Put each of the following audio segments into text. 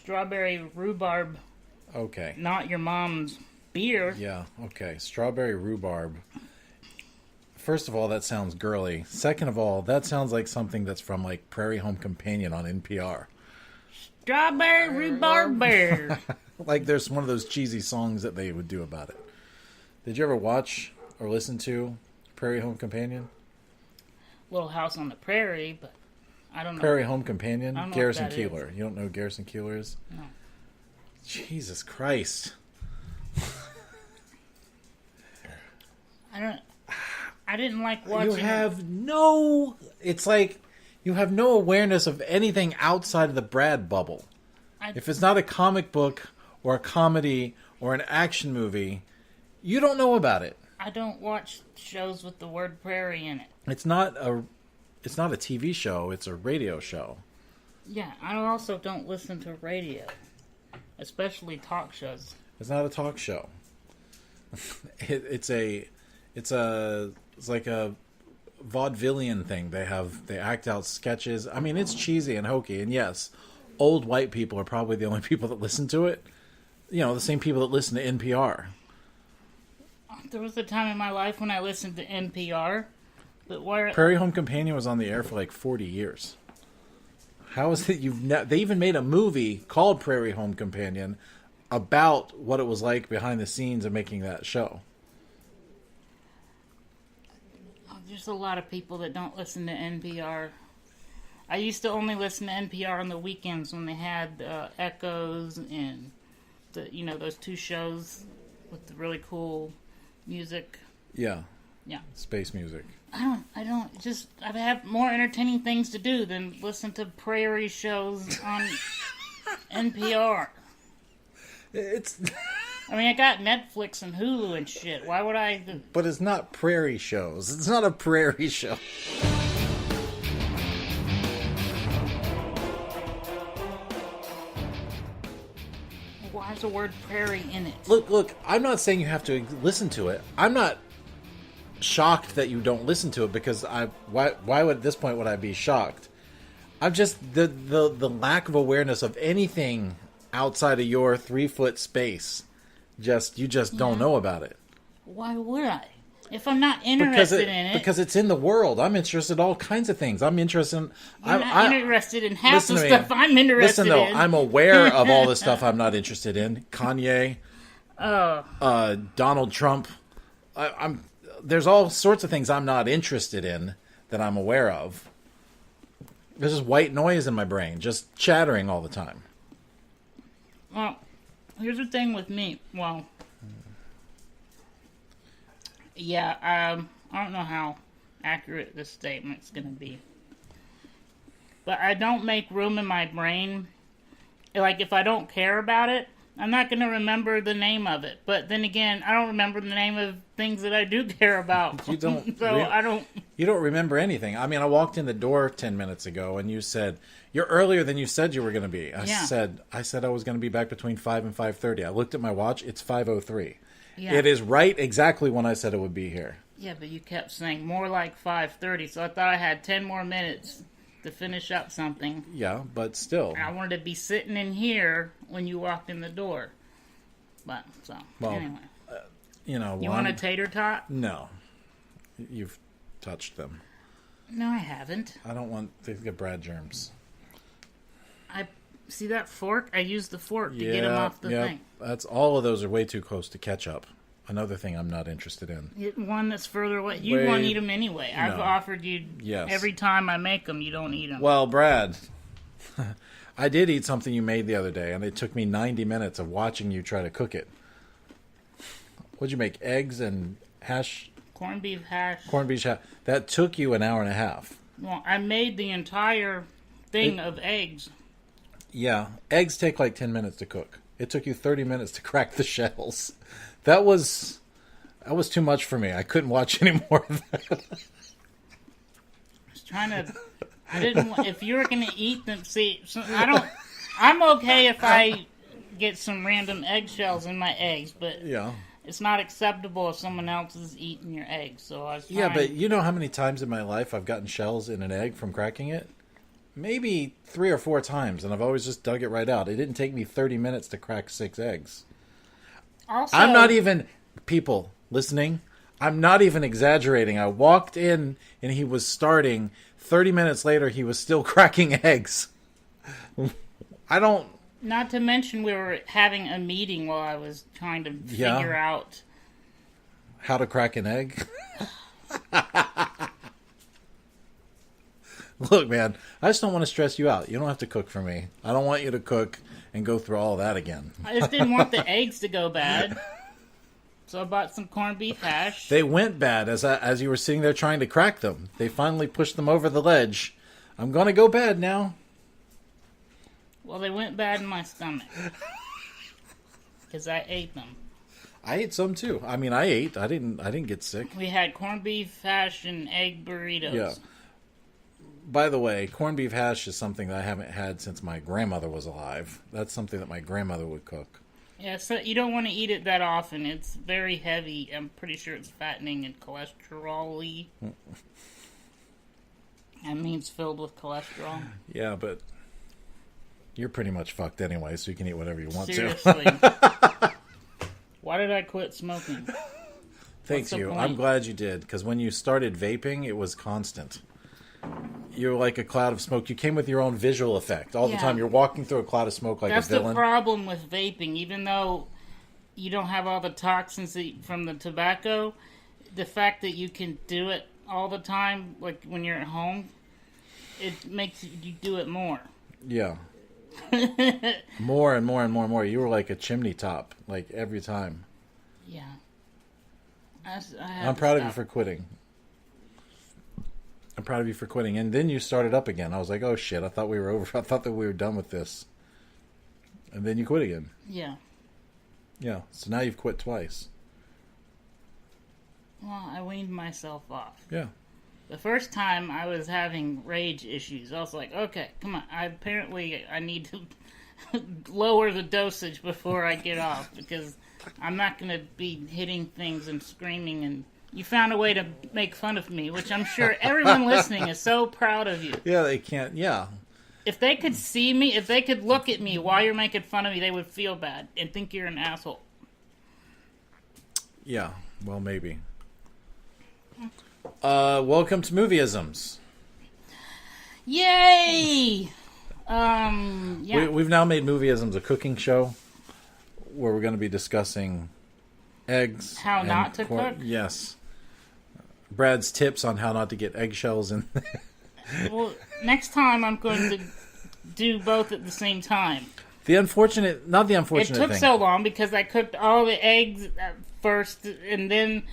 strawberry rhubarb. Okay. Not your mom's beer. Yeah, okay. Strawberry rhubarb. First of all, that sounds girly. Second of all, that sounds like something that's from, like, Prairie Home Companion on NPR. Strawberry rhubarb beer. Like there's one of those cheesy songs that they would do about it. Did you ever watch or listen to Prairie Home Companion? Little House on the Prairie, but I don't know. Prairie Home Companion? Garrison Keillor. Keillor. You don't know who Garrison Keillor is? No. Jesus Christ. I didn't like watching. It's like you have no awareness of anything outside of the Brad bubble. If it's not a comic book or a comedy or an action movie, you don't know about it. I don't watch shows with the word prairie in it. It's not a TV show, it's a radio show. Yeah, I also don't listen to radio, especially talk shows. It's not a talk show. It's like a vaudevillian thing. They act out sketches. I mean, it's cheesy and hokey, and yes, old white people are probably the only people that listen to it. You know, the same people that listen to NPR. There was a time in my life when I listened to NPR, but Prairie Home Companion was on the air for like 40 years. How is it they even made a movie called Prairie Home Companion about what it was like behind the scenes of making that show? There's a lot of people that don't listen to NPR. I used to only listen to NPR on the weekends when they had Echoes and those two shows with the really cool music. Yeah. Yeah. Space music. I have more entertaining things to do than listen to prairie shows on NPR. I got Netflix and Hulu and shit. Why would I? But it's not prairie shows. It's not a prairie show. Why is the word prairie in it? Look, I'm not saying you have to listen to it. I'm not shocked that you don't listen to it because why would at this point would I be shocked? I'm just the lack of awareness of anything outside of your 3-foot space. You just don't know about it. Why would I? If I'm not interested in it. Because it's in the world. I'm interested in all kinds of things. I'm interested in... You're not interested in half the stuff I'm interested in. Listen, though, I'm aware of all the stuff I'm not interested in. Kanye. Donald Trump. There's all sorts of things I'm not interested in that I'm aware of. There's just white noise in my brain, just chattering all the time. Well, here's the thing with me. Well, yeah, I don't know how accurate this statement's going to be. But I don't make room in my brain. Like, if I don't care about it, I'm not going to remember the name of it. But then again, I don't remember the name of things that I do care about. You don't. I don't. You don't remember anything. I mean, I walked in the door 10 minutes ago, and you said you're earlier than you said you were going to be. I said I was going to be back between 5 and 5:30. I looked at my watch. It's 5:03. Yeah. It is right exactly when I said it would be here. Yeah, but you kept saying more like 5:30, so I thought I had 10 more minutes to finish up something. Yeah, but still. I wanted to be sitting in here when you walked in the door. But, anyway. You want a tater tot? No. You've touched them. No, I haven't. I don't want to get Brad germs. See that fork? I used the fork to get them off the thing. All of those are way too close to ketchup. Another thing I'm not interested in. One that's further away. You won't eat them anyway. No. I've offered you every time I make them, you don't eat them. Well, Brad, I did eat something you made the other day, and it took me 90 minutes of watching you try to cook it. What'd you make? Eggs and hash? Corned beef hash. Corned beef hash. That took you an hour and a half. Well, I made the entire thing of eggs. Yeah. Eggs take like 10 minutes to cook. It took you 30 minutes to crack the shells. That was too much for me. I couldn't watch any more of that. I was trying to... I didn't want... If you were going to eat them... See, I'm okay if I get some random eggshells in my eggs, but... Yeah. It's not acceptable if someone else is eating your eggs, so I was trying... Yeah, but you know how many times in my life I've gotten shells in an egg from cracking it? maybe 3 or 4 times, and I've always just dug it right out. It didn't take me 30 minutes to crack 6 eggs. Also, I'm not even, people listening, I'm not even exaggerating. I walked in and he was starting. 30 minutes later, he was still cracking eggs. I don't... Not to mention we were having a meeting while I was trying to figure out... How to crack an egg? Look, man, I just don't want to stress you out. You don't have to cook for me. I don't want you to cook and go through all that again. I just didn't want the eggs to go bad. So I bought some corned beef hash. They went bad as you were sitting there trying to crack them. They finally pushed them over the ledge. I'm going to go bad now. Well, they went bad in my stomach. Because I ate them. I ate some too. I mean, I ate. I didn't get sick. We had corned beef hash and egg burritos. Yeah. By the way, corned beef hash is something that I haven't had since my grandmother was alive. That's something that my grandmother would cook. Yeah, so you don't want to eat it that often. It's very heavy. I'm pretty sure it's fattening and cholesterol-y. That means filled with cholesterol. Yeah, but you're pretty much fucked anyway, so you can eat whatever you want Seriously. Why did I quit smoking? Thanks you. I'm glad you did, because when you started vaping, it was constant. You're like a cloud of smoke. You came with your own visual effect all the time. You're walking through a cloud of smoke like a villain. That's the problem with vaping. Even though you don't have all the toxins from the tobacco, the fact that you can do it all the time, like when you're at home, it makes you do it more. Yeah. More and more and more and more. You were like a chimney top, like every time. Yeah. I'm proud of you for quitting. I'm proud of you for quitting. And then you started up again. I was like, oh shit, I thought we were over. I thought that we were done with this. And then you quit again. Yeah. Yeah. So now you've quit twice. Well, I weaned myself off. Yeah. The first time I was having rage issues. I was like, okay, come on. I need to lower the dosage before I get off, because I'm not going to be hitting things and screaming. And you found a way to make fun of me, which I'm sure everyone listening is so proud of you. Yeah, they can't. Yeah. If they could see me, if they could look at me while you're making fun of me, they would feel bad and think you're an asshole. Yeah, well, maybe. Welcome to Movieisms. Yay! Yeah. We've now made Movieisms a cooking show where we're going to be discussing eggs. How not to cook? Yes. Brad's tips on how not to get eggshells in. Well, next time I'm going to do both at the same time. Not the unfortunate thing. It took so long because I cooked all the eggs first, and then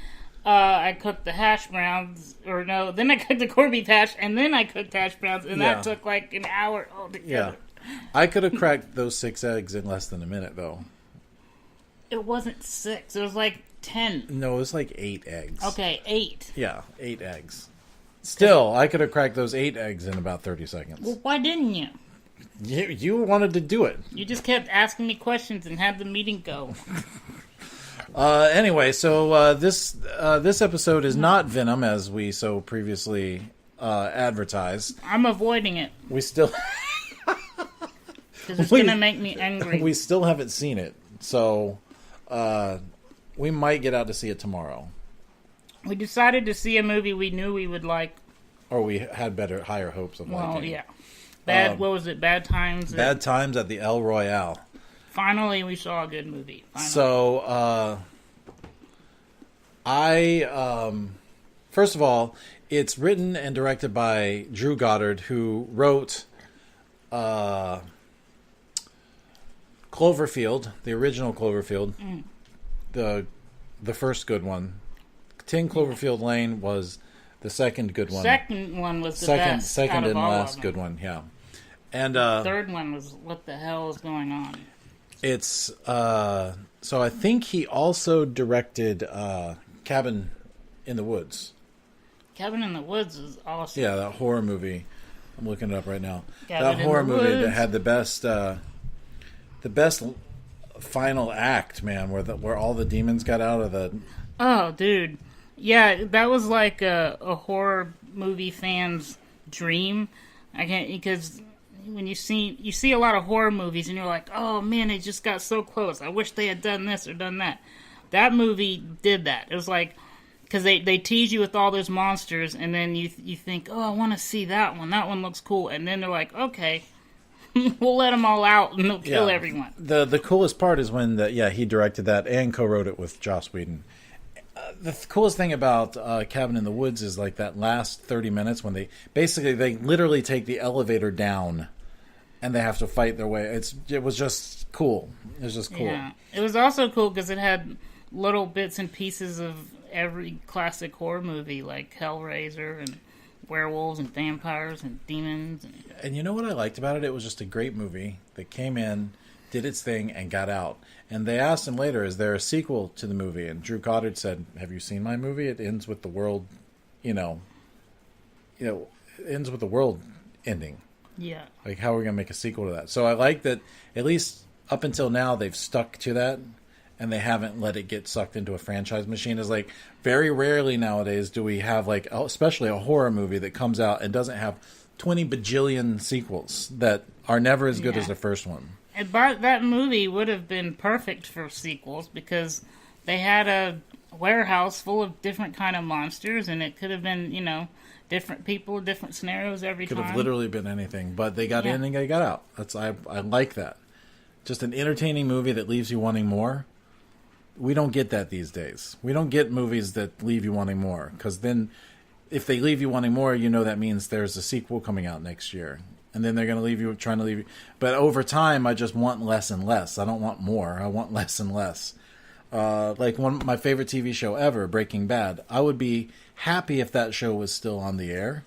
I cooked the hash browns, then I cooked the corned beef hash, and then I cooked hash browns, and that took like an hour altogether. Yeah. I could have cracked those 6 eggs in less than a minute, though. It wasn't 6. It was like 10. No, it was like 8 eggs. Okay, 8. Yeah, 8 eggs. Still, I could have cracked those 8 eggs in about 30 seconds. Well, why didn't you? You wanted to do it. You just kept asking me questions and had the meeting go. Anyway, so this episode is not Venom, as we so previously advertised. I'm avoiding it. We still... Because it's going to make me angry. We still haven't seen it, so we might get out to see it tomorrow. We decided to see a movie we knew we would like. Or we had higher hopes of liking. Well, yeah. What was it? Bad Times? Bad Times at the El Royale. Finally, we saw a good movie. Finally. So, first of all, it's written and directed by Drew Goddard, who wrote Cloverfield, the original Cloverfield, the first good one. 10 Cloverfield Lane was the second good one. Second one was the best. Second and last good one, yeah. And third one was what the hell is going on? It's so I think he also directed Cabin in the Woods. Cabin in the Woods is awesome. Yeah, that horror movie. I'm looking it up right now. Cabin that horror movie that had the best final act, man, where all the demons got out of the. Oh, dude. Yeah, that was like a horror movie fan's dream. I can't, because when you see a lot of horror movies and you're like, oh man, they just got so close. I wish they had done this or done that. That movie did that. It was like, because they tease you with all those monsters, and then you think, oh, I want to see that one. That one looks cool. And then they're like, okay, we'll let them all out and they'll kill everyone. The coolest part is when he directed that and co-wrote it with Joss Whedon. The coolest thing about Cabin in the Woods is like that last 30 minutes when they literally take the elevator down and they have to fight their way. It was just cool. It was just cool. Yeah. It was also cool because it had little bits and pieces of every classic horror movie, like Hellraiser and werewolves and vampires and demons. And you know what I liked about it? It was just a great movie that came in, did its thing, and got out. And they asked him later, is there a sequel to the movie? And Drew Goddard said, have you seen my movie? It ends with the world, it ends with the world ending. Yeah. Like, how are we going to make a sequel to that? So I like that, at least up until now, they've stuck to that, and they haven't let it get sucked into a franchise machine. It's like, very rarely nowadays do we have, like, especially a horror movie that comes out and doesn't have 20 bajillion sequels that are never as good as the first one. But that movie would have been perfect for sequels because they had a warehouse full of different kind of monsters, and it could have been, different people, different scenarios every time. Could have literally been anything, but they got in and they got out. I like that. Just an entertaining movie that leaves you wanting more. We don't get that these days. We don't get movies that leave you wanting more, because then if they leave you wanting more, that means there's a sequel coming out next year. And then they're going to leave you trying to leave you. But over time, I just want less and less. I don't want more. I want less and less. Like my favorite TV show ever, Breaking Bad. I would be happy if that show was still on the air.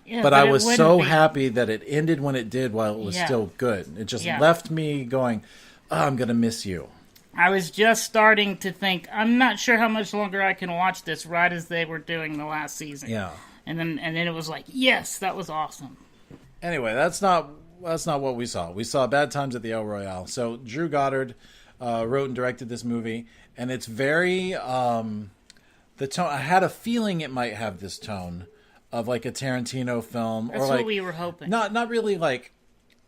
Yeah, but I was so happy that it ended when it did while it was still good. It just left me going, I'm going to miss you. I was just starting to think, I'm not sure how much longer I can watch this right as they were doing the last season. Yeah. And then it was like, yes, that was awesome. Anyway, that's not what we saw. We saw Bad Times at the El Royale. So Drew Goddard wrote and directed this movie, and it's very the tone. I had a feeling it might have this tone of like a Tarantino film, That's or like what we were hoping. Not really like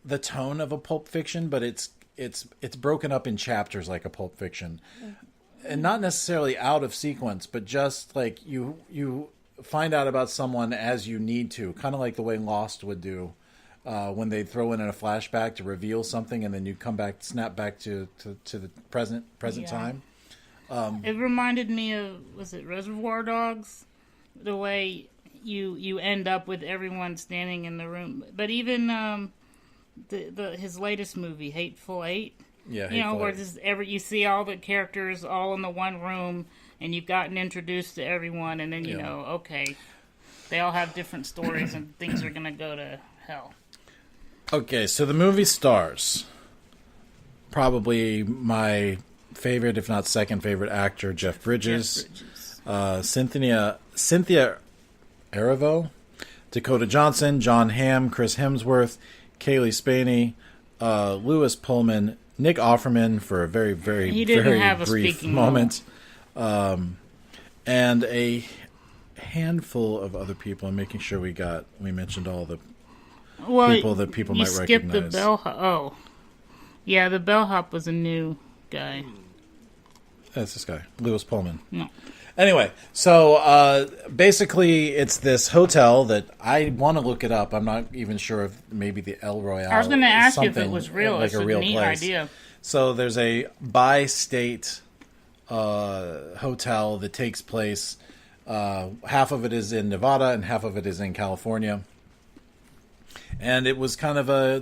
the tone of a Pulp Fiction, but it's broken up in chapters like a Pulp Fiction, and not necessarily out of sequence, but just like you find out about someone as you need to, kind of like the way Lost would do. When they throw in a flashback to reveal something, and then you snap back to the present time. It reminded me of, was it Reservoir Dogs? The way you end up with everyone standing in the room. But even his latest movie, Hateful Eight. Yeah, where you see all the characters all in the one room, and you've gotten introduced to everyone, and then you know, okay, they all have different stories, and things are going to go to hell. Okay, so the movie stars probably my favorite, if not second favorite actor, Jeff Bridges. Cynthia Erivo, Dakota Johnson, Jon Hamm, Chris Hemsworth, Kaylee Spaney, Lewis Pullman, Nick Offerman for a very, very, very brief moment, and a handful of other people. I'm making sure we mentioned all the people that people might recognize. You skipped the bellhop. Oh. Yeah, the bellhop was a new guy. That's this guy, Lewis Pullman. No. Anyway, so basically it's this hotel that I want to look it up. I'm not even sure if maybe the El Royale. I was going to ask you if it was real. Like it's a real neat place. Idea. So there's a bi-state hotel that takes place. Half of it is in Nevada and half of it is in California. And it was kind of a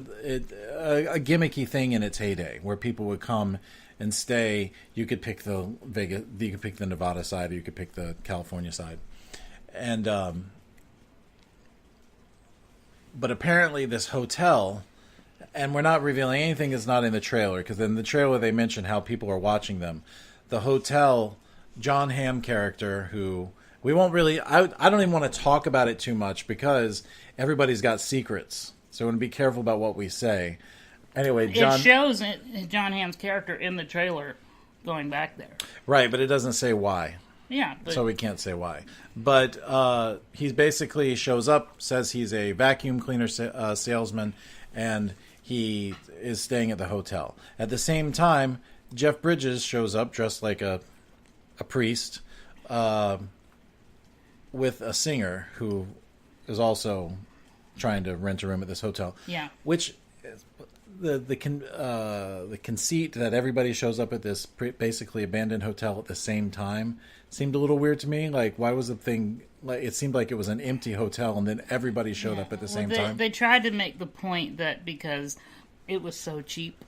gimmicky thing in its heyday, where people would come and stay. You could pick the Nevada side, or you could pick the California side. And but apparently this hotel, and we're not revealing anything that's not in the trailer, because in the trailer they mention how people are watching them. The hotel, Jon Hamm character, who we won't really. I don't even want to talk about it too much because everybody's got secrets, so we want to be careful about what we say. Anyway, it shows Jon Hamm's character in the trailer going back there. Right, but it doesn't say why. Yeah, but so we can't say why. But he basically shows up, says he's a vacuum cleaner salesman, and he is staying at the hotel. At the same time, Jeff Bridges shows up dressed like a priest with a singer who is also trying to rent a room at this hotel. Yeah. Which the conceit that everybody shows up at this basically abandoned hotel at the same time seemed a little weird to me. Like, why was the thing... Like, it seemed like it was an empty hotel, and then everybody showed up at the same time. They tried to make the point that because it was so cheap,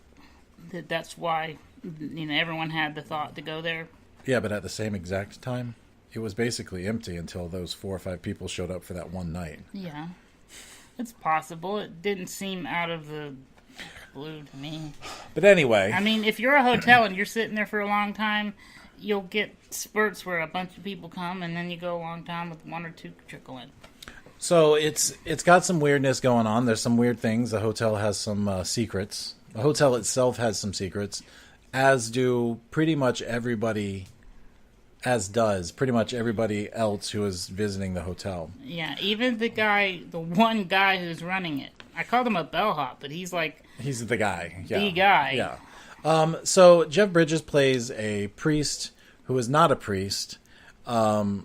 that's why everyone had the thought to go there. Yeah, but at the same exact time, it was basically empty until those 4 or 5 people showed up for that one night. Yeah, it's possible. It didn't seem out of the blue to me. But anyway, I mean, if you're a hotel and you're sitting there for a long time, you'll get spurts where a bunch of people come, and then you go a long time with 1 or 2 trickle in. So it's got some weirdness going on. There's some weird things. The hotel has some secrets. The hotel itself has some secrets, as do pretty much everybody, as does pretty much everybody else who is visiting the hotel. Yeah, even the one guy who's running it. I called him a bellhop, but he's like... He's the guy. Yeah. The guy. Yeah. So Jeff Bridges plays a priest who is not a priest. Oh,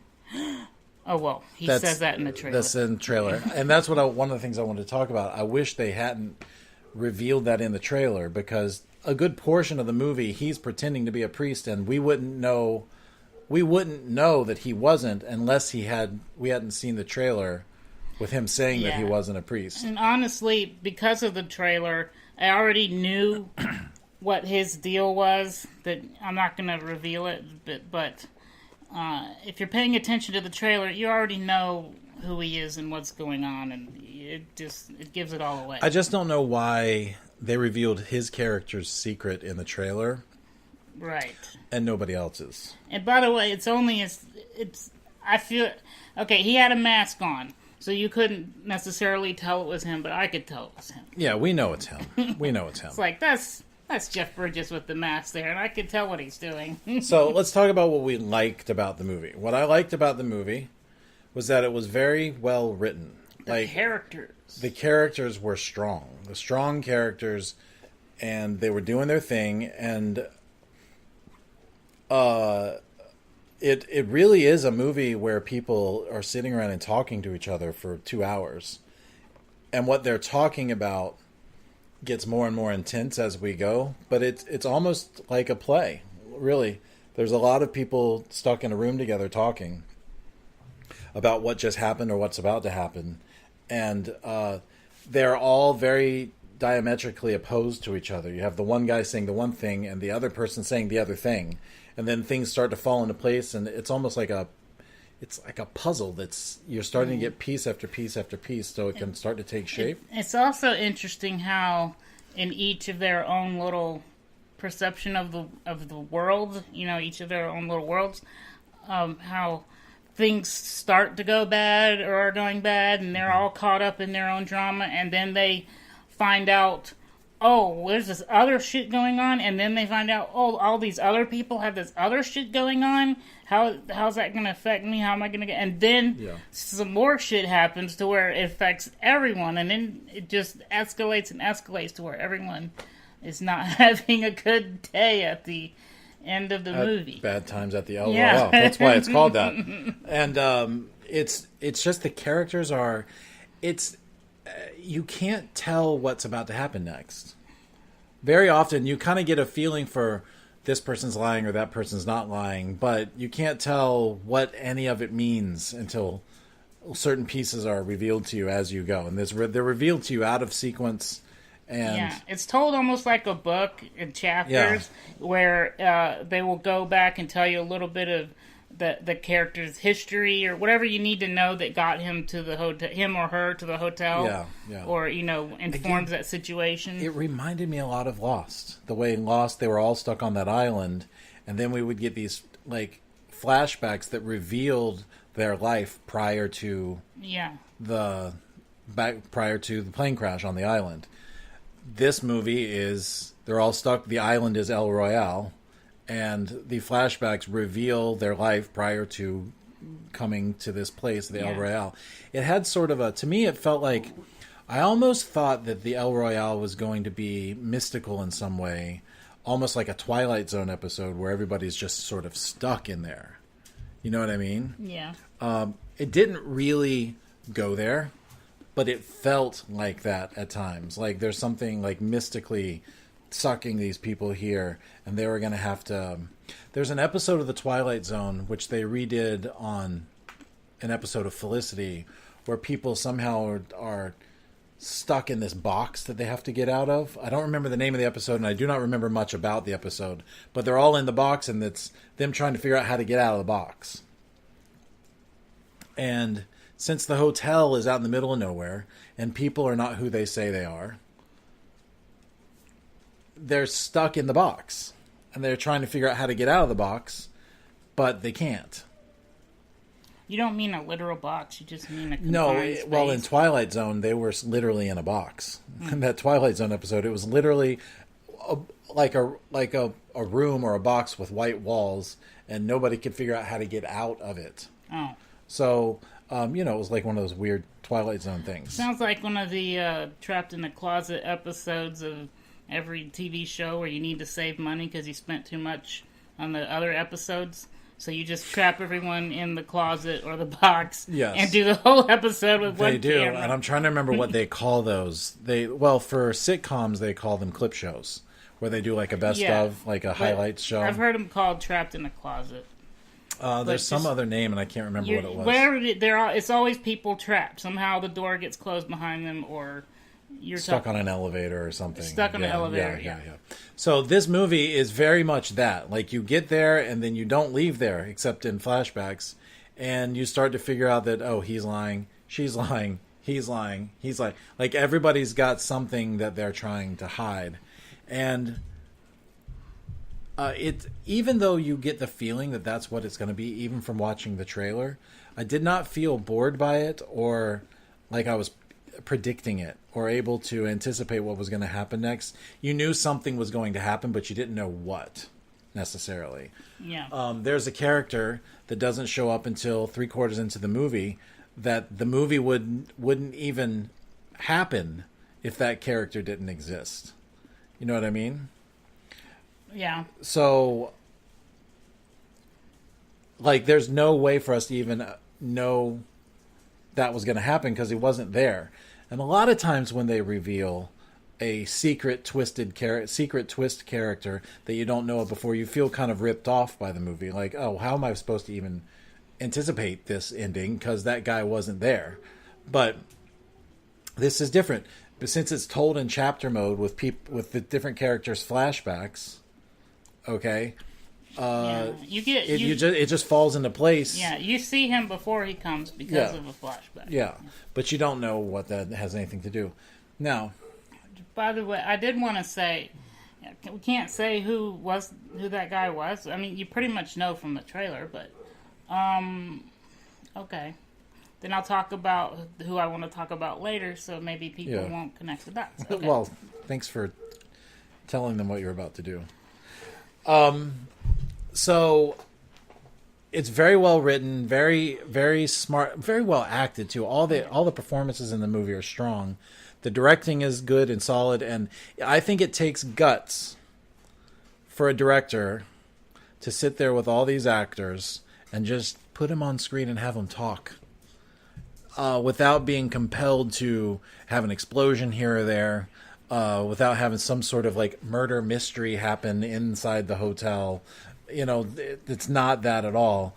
well, he says that in the trailer. That's in the trailer. And that's one of the things I wanted to talk about. I wish they hadn't revealed that in the trailer, because a good portion of the movie, he's pretending to be a priest, and we wouldn't know that he wasn't unless we hadn't seen the trailer with him saying that he wasn't a priest. And honestly, because of the trailer, I already knew what his deal was. That I'm not going to reveal it, but if you're paying attention to the trailer, you already know who he is and what's going on, and it gives it all away. I just don't know why they revealed his character's secret in the trailer, right? And nobody else's. And by the way, I feel okay. He had a mask on, so you couldn't necessarily tell it was him, but I could tell it was him. Yeah, we know it's him. It's like that's Jeff Bridges with the mask there, and I could tell what he's doing. So let's talk about what we liked about the movie. What I liked about the movie was that it was very well written. The characters were strong. The strong characters, and they were doing their thing, and it really is a movie where people are sitting around and talking to each other for 2 hours. And what they're talking about gets more and more intense as we go, but it's almost like a play, really. There's a lot of people stuck in a room together talking about what just happened or what's about to happen, and they're all very diametrically opposed to each other. You have the one guy saying the one thing and the other person saying the other thing, and then things start to fall into place, and it's almost like a puzzle that's you're starting to get piece after piece after piece, so it can start to take shape. It's also interesting how in each of their own little perception of the world, each of their own little worlds, how things start to go bad or are going bad, and they're all caught up in their own drama, and then they find out, oh, there's this other shit going on, and then they find out, oh, all these other people have this other shit going on. How's that going to affect me? How am I going to get... And then some more shit happens to where it affects everyone, and then it just escalates and escalates to where everyone is not having a good day at the end of the movie. Bad times at the LOL. Yeah. That's why it's called that. And it's just the characters are... you can't tell what's about to happen next. Very often, you kind of get a feeling for this person's lying or that person's not lying, but you can't tell what any of it means until certain pieces are revealed to you as you go. And they're revealed to you out of sequence. And it's told almost like a book in chapters where they will go back and tell you a little bit of the character's history or whatever you need to know that got him to the hotel, him or her to the hotel, or informs that situation. It reminded me a lot of Lost. The way in Lost they were all stuck on that island, and then we would get these like flashbacks that revealed their life prior to the plane crash on the island. This movie is they're all stuck. The island is El Royale. and the flashbacks reveal their life prior to coming to this place, the El Royale. It had sort of to me, it felt like, I almost thought that the El Royale was going to be mystical in some way, almost like a Twilight Zone episode where everybody's just sort of stuck in there. You know what I mean? Yeah. It didn't really go there, but it felt like that at times. Like there's something like mystically sucking these people here, and they were going to have to... There's an episode of The Twilight Zone, which they redid on an episode of Felicity, where people somehow are stuck in this box that they have to get out of. I don't remember the name of the episode, and I do not remember much about the episode, but they're all in the box, and it's them trying to figure out how to get out of the box. And since the hotel is out in the middle of nowhere, and people are not who they say they are, they're stuck in the box. And they're trying to figure out how to get out of the box, but they can't. You don't mean a literal box, you just mean a confined space. Well, in Twilight Zone, they were literally in a box. In that Twilight Zone episode, it was literally like a room or a box with white walls, and nobody could figure out how to get out of it. Oh. So, it was like one of those weird Twilight Zone things. Sounds like one of the Trapped in a Closet episodes of every TV show where you need to save money because you spent too much on the other episodes. So you just trap everyone in the closet or the box and do the whole episode with one camera. They do, and I'm trying to remember what they call those. For sitcoms, they call them clip shows, where they do like a best of, like a highlights show. I've heard them called Trapped in a Closet. There's some other name, and I can't remember what it was. It's always people trapped. Somehow the door gets closed behind them, or you're stuck on an elevator or something. Stuck on an elevator, yeah. So this movie is very much that. Like, you get there, and then you don't leave there, except in flashbacks, and you start to figure out that, oh, he's lying, she's lying, he's lying, he's lying. Like, everybody's got something that they're trying to hide. And even though you get the feeling that that's what it's going to be, even from watching the trailer, I did not feel bored by it or like I was predicting it or able to anticipate what was going to happen next. You knew something was going to happen, but you didn't know what necessarily. Yeah. There's a character that doesn't show up until 3/4 into the movie that the movie wouldn't even happen if that character didn't exist. You know what I mean? Yeah. So, like, there's no way for us to even know that was going to happen because he wasn't there. And a lot of times when they reveal a secret twist character that you don't know of before, you feel kind of ripped off by the movie. Like, oh, how am I supposed to even anticipate this ending because that guy wasn't there? But this is different. But since it's told in chapter mode with the different characters' flashbacks, okay, it just falls into place. Yeah, you see him before he comes because of a flashback. Yeah, but you don't know what that has anything to do. Now, by the way, I did want to say, we can't say who that guy was. I mean, you pretty much know from the trailer, but okay. Then I'll talk about who I want to talk about later, so maybe people won't connect the dots. Okay. Well, thanks for telling them what you're about to do. So it's very well written, very, very smart, very well acted too. All the performances in the movie are strong. The directing is good and solid, and I think it takes guts for a director to sit there with all these actors and just put them on screen and have them talk. Without being compelled to have an explosion here or there, without having some sort of like murder mystery happen inside the hotel. You know, it's not that at all.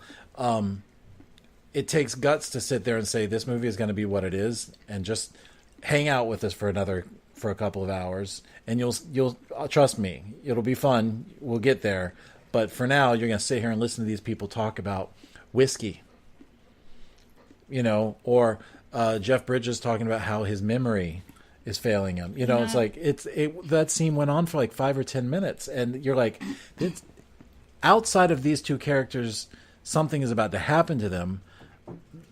It takes guts to sit there and say this movie is going to be what it is, and just hang out with us for a couple of hours, and you'll trust me, it'll be fun. We'll get there, but for now, you're going to sit here and listen to these people talk about whiskey. You know, or Jeff Bridges talking about how his memory is failing him. You know, it's like that scene went on for like 5 or 10 minutes, and you're like, outside of these two characters, something is about to happen to them.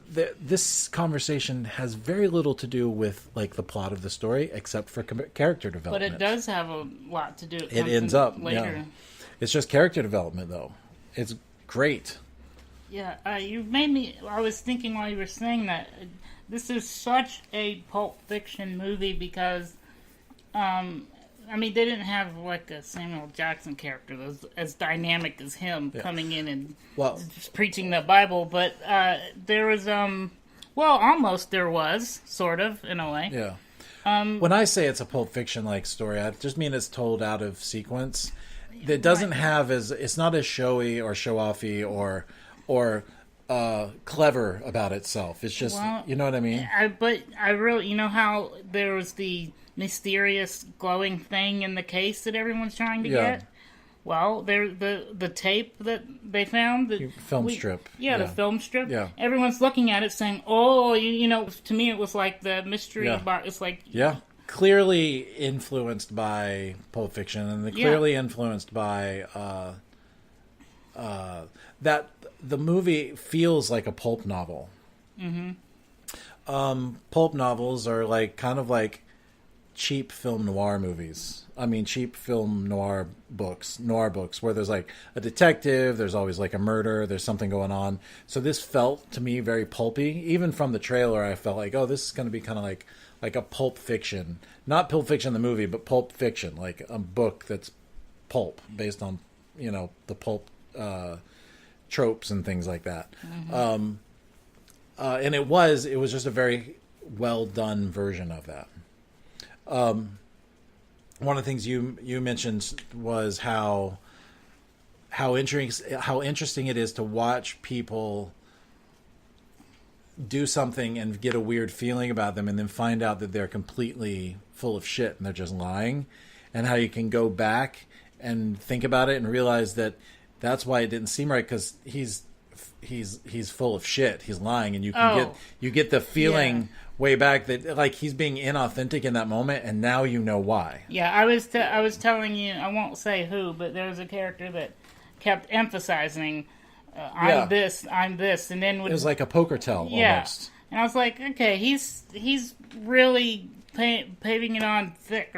This conversation has very little to do with like the plot of the story, except for character development. But it does have a lot to do. It ends up later. It's just character development, though. It's great. Yeah, you made me. I was thinking while you were saying that this is such a Pulp Fiction movie because, I mean, they didn't have like a Samuel Jackson character that was as dynamic as him coming in and just preaching the Bible, but there was, almost there was, sort of, in a way. Yeah. When I say it's a Pulp Fiction-like story, I just mean it's told out of sequence. It doesn't have it's not as showy or show-offy or clever about itself. It's just, you know what I mean? But I really, you know how there was the mysterious glowing thing in the case that everyone's trying to get? Well, the tape that they found, the film strip. Yeah, the film strip. Yeah. Everyone's looking at it saying, "Oh, you know." To me, it was like the mystery box. It's like clearly influenced by Pulp Fiction, and clearly influenced by that. The movie feels like a pulp novel. Mm-hmm. Pulp novels are like kind of like cheap film noir movies. I mean, cheap film noir books, where there's like a detective, there's always like a murder, there's something going on. So this felt to me very pulpy. Even from the trailer, I felt like, oh, this is going to be kind of like a Pulp Fiction, not Pulp Fiction the movie, but Pulp Fiction, like a book that's pulp based on, you know, the pulp tropes and things like that. Mm-hmm. And it was just a very well done version of that. One of the things you mentioned was how interesting it is to watch people do something and get a weird feeling about them and then find out that they're completely full of shit and they're just lying, and how you can go back and think about it and realize that that's why it didn't seem right, because he's full of shit, he's lying, and you get the feeling way back that like he's being inauthentic in that moment, and now you know why. Yeah, I was telling you, I won't say who, but there was a character that kept emphasizing, I'm this, and then it was like a poker tell almost. And I was like, okay, he's really painting it on thick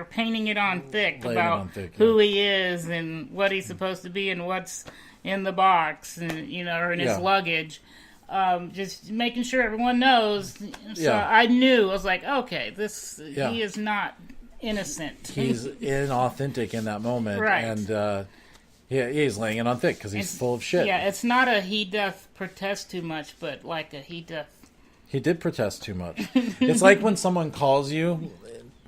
about who he is and what he's supposed to be and what's in the box, and or in his luggage. Just making sure everyone knows. So I knew. I was like, okay, he is not innocent. He's inauthentic in that moment, right? And he's laying it on thick because he's full of shit. Yeah, it's not a he doth protest too much, but like a he doth. He did protest too much. It's like when someone calls you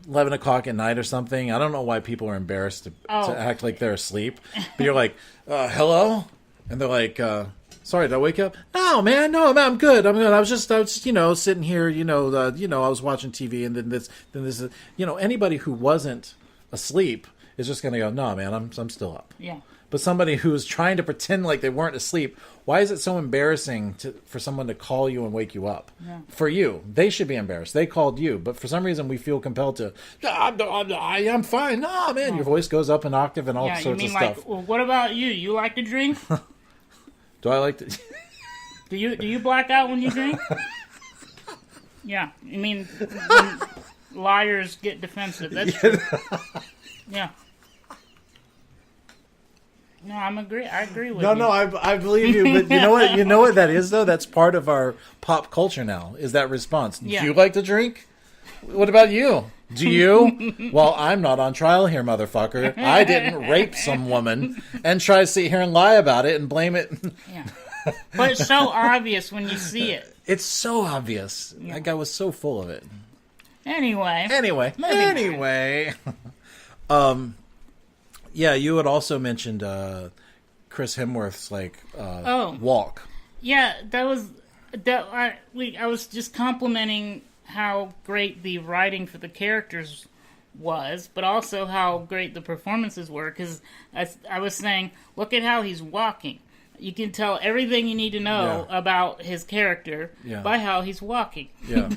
11 o'clock at night or something. I don't know why people are embarrassed to act like they're asleep. But you're like, hello? And they're like, sorry, did I wake up? No, man, I'm good. I was just sitting here, I was watching TV, and then this, anybody who wasn't asleep is just going to go, no, man, I'm still up. Yeah. But somebody who's trying to pretend like they weren't asleep, why is it so embarrassing for someone to call you and wake you up? Yeah. For you, they should be embarrassed. They called you, but for some reason we feel compelled to, I'm fine. No, man, your voice goes up an octave and all sorts of stuff. Well, what about you? You like to drink? Do I like to? Do you black out when you drink? Yeah, I mean, when liars get defensive. That's true. Yeah. No, I agree with you. No, I believe you. But you know what that is though. That's part of our pop culture now. Is that response? Yeah. Do you like to drink? What about you? Do you? Well, I'm not on trial here, motherfucker. I didn't rape some woman and try to sit here and lie about it and blame it. Yeah. But it's so obvious when you see it. It's so obvious. Yeah. That guy was so full of it. Anyway. Yeah, you had also mentioned Chris Hemsworth's walk. Yeah, I was just complimenting how great the writing for the characters was, but also how great the performances were, because I was saying, look at how he's walking. You can tell everything you need to know about his character by how he's walking. Yeah.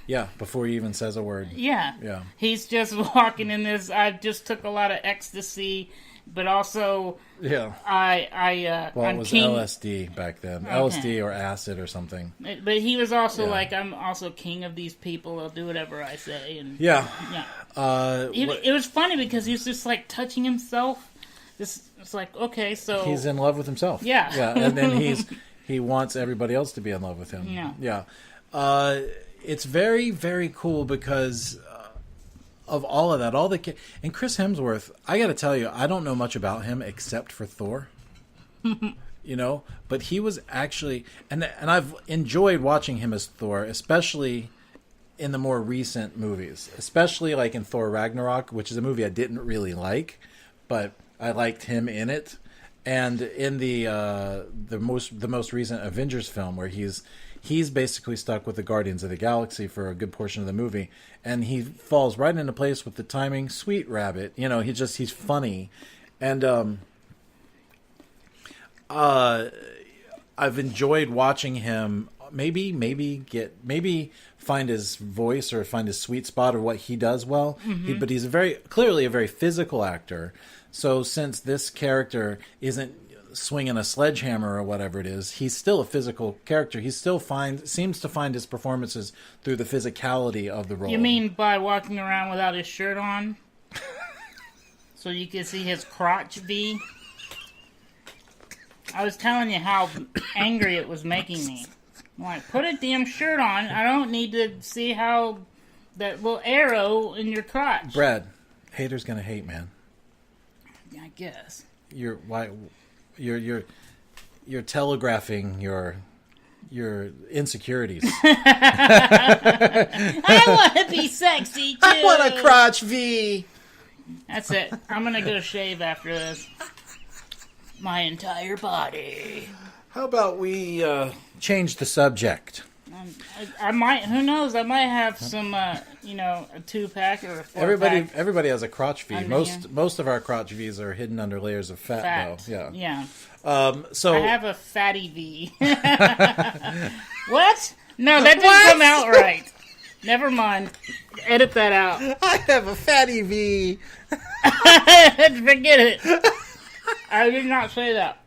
Yeah, before he even says a word. Yeah. Yeah. He's just walking in this, I just took a lot of ecstasy, but also it was LSD back then. Okay. LSD or acid or something. But he was also like, I'm also king of these people. I'll do whatever I say. And yeah. It was funny because he was just like touching himself it's like, okay, so he's in love with himself. Yeah. And then he wants everybody else to be in love with him. Yeah. It's very, very cool because of all of that. And Chris Hemsworth, I got to tell you, I don't know much about him except for Thor. But he was actually, and I've enjoyed watching him as Thor, especially in the more recent movies, especially like in Thor Ragnarok, which is a movie I didn't really like, but I liked him in it. And in the most recent Avengers film, where he's basically stuck with the Guardians of the Galaxy for a good portion of the movie, and he falls right into place with the timing. Sweet rabbit, he's funny, and I've enjoyed watching him. Maybe find his voice or find his sweet spot or what he does well. But he's clearly a very physical actor. So since this character isn't swinging a sledgehammer or whatever it is, he's still a physical character. He still seems to find his performances through the physicality of the role. You mean by walking around without his shirt on? So you can see his crotch V? I was telling you how angry it was making me. I'm like, put a damn shirt on. I don't need to see how that little arrow in your crotch. Brad, haters gonna hate, man. I guess. You're telegraphing your insecurities. I want to be sexy too. I want a crotch V. That's it. I'm gonna go shave after this. My entire body. How about we change the subject? I might. Who knows? I might have some. A 2-pack or a 4-pack. Everybody has a crotch V. Most of our crotch V's are hidden under layers of fat. Though. Yeah. So I have a fatty V. What? No, that didn't come out right. Never mind. Edit that out. I have a fatty V. Forget it. I did not say that.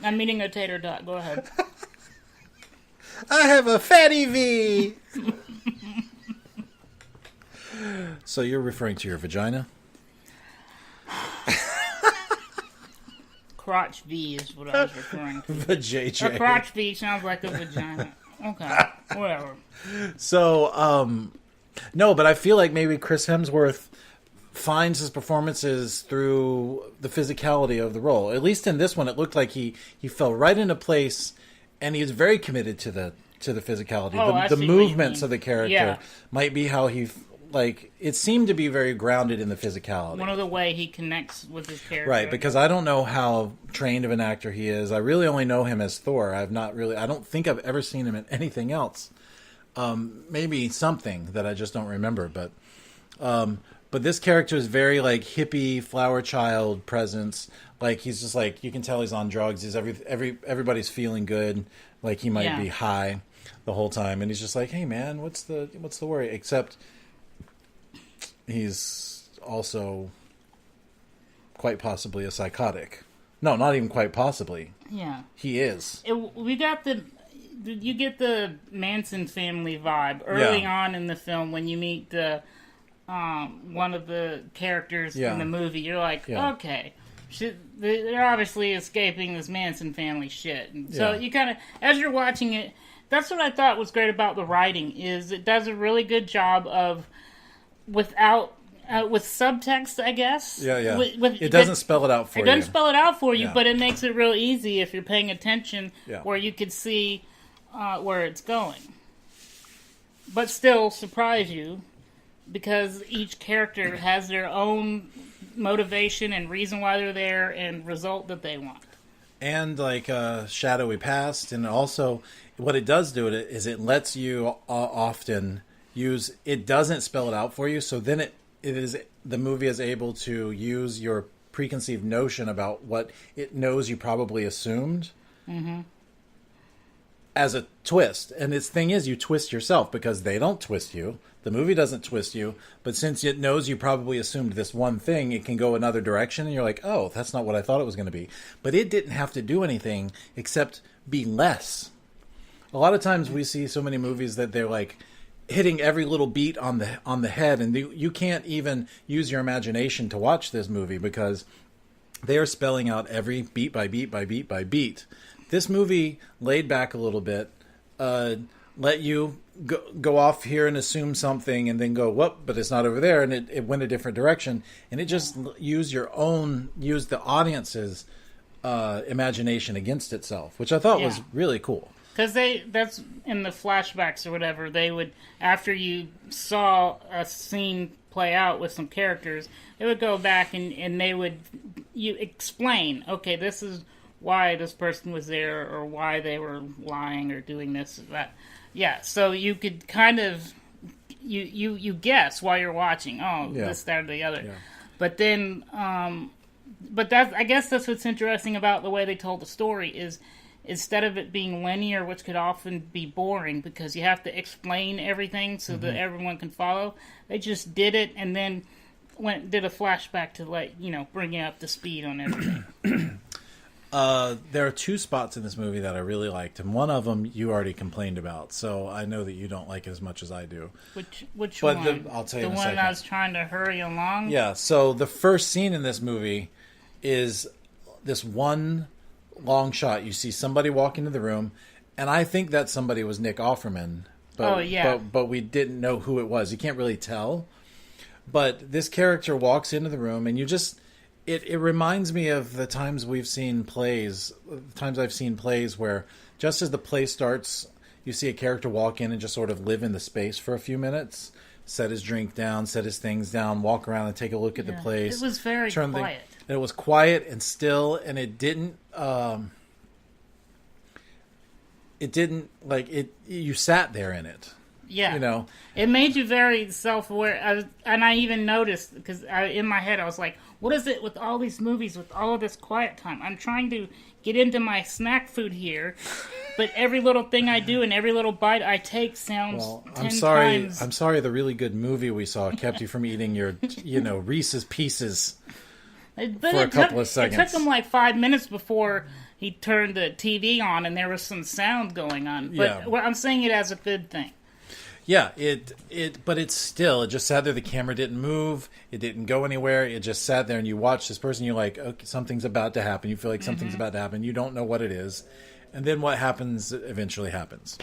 I'm eating a tater tot. Go ahead. I have a fatty V. So you're referring to your vagina? Crotch V is what I was referring to. Vajayjay. A crotch V sounds like a vagina. Okay, whatever. So, no, but I feel like maybe Chris Hemsworth finds his performances through the physicality of the role. At least in this one, it looked like he fell right into place, and he was very committed to the physicality. The movements of the character might be how he it seemed to be very grounded in the physicality. One of the way he connects with his character, right? Because I don't know how trained of an actor he is. I really only know him as Thor. I don't think I've ever seen him in anything else. Maybe something that I just don't remember, but this character is very hippie flower child presence. He's just you can tell he's on drugs. He's everybody's feeling good. He might be high the whole time, and he's just hey man, what's the worry? Except he's also quite possibly a psychotic. No, not even quite possibly. Yeah, he is. You get the Manson family vibe early on in the film when you meet the one of the characters in the movie. You're okay, they're obviously escaping this Manson family shit. And so you kind of, as you're watching it, that's what I thought was great about the writing, is it does a really good job of with subtext, I guess. Yeah. It doesn't spell it out for you. It doesn't spell it out for you, but it makes it real easy if you're paying attention, where you could see where it's going. But still surprise you, because each character has their own motivation and reason why they're there and result that they want. And shadowy past, and also what it does do is it lets you often use, it doesn't spell it out for you, so then the movie is able to use your preconceived notion about what it knows you probably assumed as a twist. And its thing is, you twist yourself, because they don't twist you. The movie doesn't twist you, but since it knows you probably assumed this one thing, it can go another direction, and you're oh, that's not what I thought it was going to be. But it didn't have to do anything except be less. A lot of times we see so many movies that they're hitting every little beat on the head, and you can't even use your imagination to watch this movie, because they are spelling out every beat by beat by beat by beat. This movie laid back a little bit, let you go off here and assume something, and then go, whoop, but it's not over there, and it went a different direction, and it just used the audience's imagination against itself, which I thought was really cool. Because that's in the flashbacks or whatever, they would, after you saw a scene play out with some characters, they would go back and they would explain, okay, this is why this person was there, or why they were lying or doing this or that. Yeah, so you could kind of you guess while you're watching, this, that, or the other. Yeah. But then, I guess that's what's interesting about the way they told the story is, instead of it being linear, which could often be boring because you have to explain everything so that everyone can follow, they just did it and then did a flashback to bring you up to speed on everything. There are two spots in this movie that I really liked, and one of them you already complained about, so I know that you don't like it as much as I do. Which one? I'll tell you in a second. The one I was trying to hurry along? Yeah, so the first scene in this movie is this one long shot. You see somebody walk into the room, and I think that somebody was Nick Offerman. But we didn't know who it was. You can't really tell. But this character walks into the room, and you just... It reminds me of the times I've seen plays where just as the play starts, you see a character walk in and just sort of live in the space for a few minutes, set his drink down, set his things down, walk around and take a look at the place. It was very quiet. It was quiet and still, and it didn't you sat there in it. Yeah. It made you very self-aware. And I even noticed, because in my head I was like, what is it with all these movies, with all of this quiet time? I'm trying to get into my snack food here, but every little thing I do and every little bite I take sounds 10 times... I'm sorry the really good movie we saw kept you from eating your, Reese's Pieces for a couple of seconds. It took him like 5 minutes before he turned the TV on and there was some sound going on. But I'm saying it as a good thing. Yeah, but it just sat there. The camera didn't move. It didn't go anywhere. It just sat there, and you watch this person. You're like, okay, something's about to happen. You feel like something's about to happen. You don't know what it is, and then what happens eventually happens.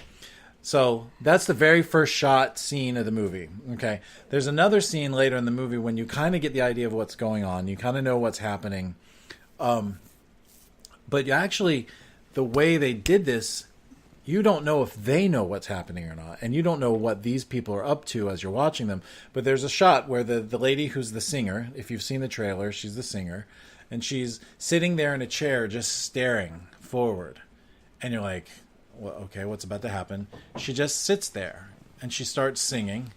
So that's the very first shot scene of the movie. Okay, there's another scene later in the movie when you kind of get the idea of what's going on. You kind of know what's happening, but actually, the way they did this. You don't know if they know what's happening or not, and you don't know what these people are up to as you're watching them. But there's a shot where the lady who's the singer, if you've seen the trailer, she's the singer, and she's sitting there in a chair just staring forward. And you're like, well, okay, what's about to happen? She just sits there, and she starts singing,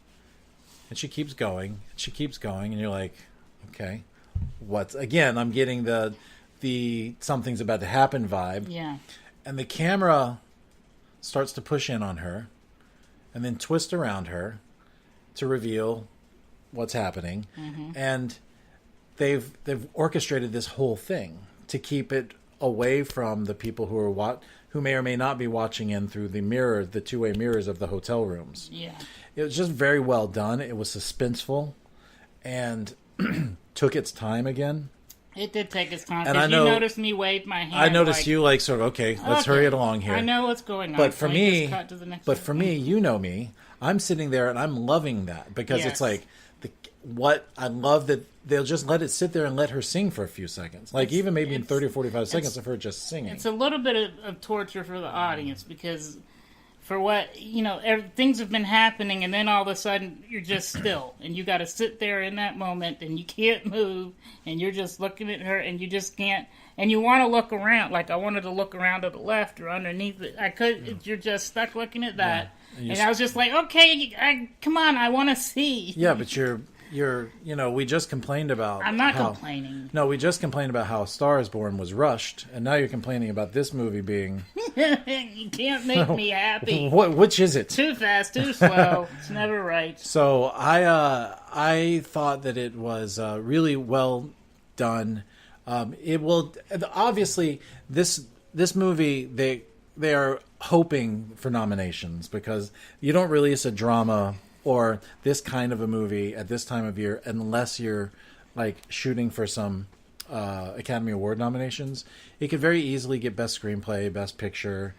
and she keeps going, and she keeps going, and you're like, okay, again, I'm getting the something's about to happen vibe. Yeah. And the camera starts to push in on her and then twist around her to reveal what's happening. And they've orchestrated this whole thing to keep it away from the people who may or may not be watching in through the two-way mirrors of the hotel rooms. Yeah. It was just very well done. It was suspenseful and took its time again. It did take its time. Because you noticed me wave my hand. I noticed you sort of, okay, let's hurry it along here. I know what's going on. But for me, you know me, I'm sitting there and I'm loving that because it's like, I love that they'll just let it sit there and let her sing for a few seconds. Like even maybe in 30 or 45 seconds of her just singing. It's a little bit of torture for the audience because... For what, things have been happening and then all of a sudden you're just still. And you got to sit there in that moment and you can't move and you're just looking at her and you just can't. And you want to look around. Like I wanted to look around to the left or underneath it. I could. Yeah. You're just stuck looking at that. Yeah. And I was just like, okay, come on, I want to see. Yeah, but we just complained about... I'm not complaining. No, we just complained about how A Star is Born was rushed, and now you're complaining about this movie being... You can't make me happy. Which is it? Too fast, too slow. It's never right. So I thought that it was really well done. It will... Obviously, this movie, they are hoping for nominations because you don't release a drama... or this kind of a movie at this time of year, unless you're like shooting for some Academy Award nominations. It could very easily get Best Screenplay, Best Picture,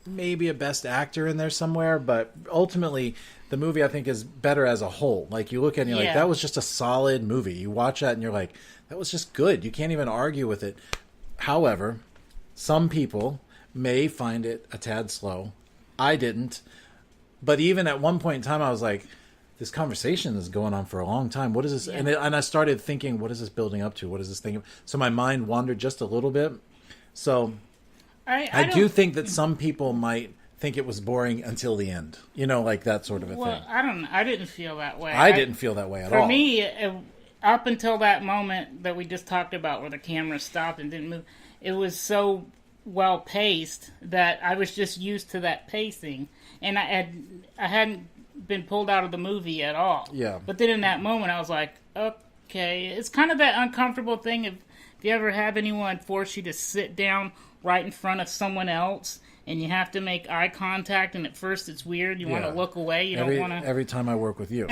maybe a Best Actor in there somewhere, but ultimately the movie I think is better as a whole. Like you look at it and you're like, that was just a solid movie. You watch that and you're like, that was just good. You can't even argue with it. However, some people may find it a tad slow. I didn't. But even at one point in time, I was like, this conversation is going on for a long time. What is this? Yeah. And I started thinking, what is this building up to? What is this thing? So my mind wandered just a little bit. So I do think that some people might think it was boring until the end. You know, like that sort of a thing. I don't know. I didn't feel that way. I didn't feel that way at all. For me, up until that moment that we just talked about where the camera stopped and didn't move, it was so well paced that I was just used to that pacing. And I hadn't been pulled out of the movie at all. Yeah. But then in that moment, I was like, okay. It's kind of that uncomfortable thing if you ever have anyone force you to sit down right in front of someone else and you have to make eye contact, and at first it's weird. You want to look away. You don't want to. Every time I work with you.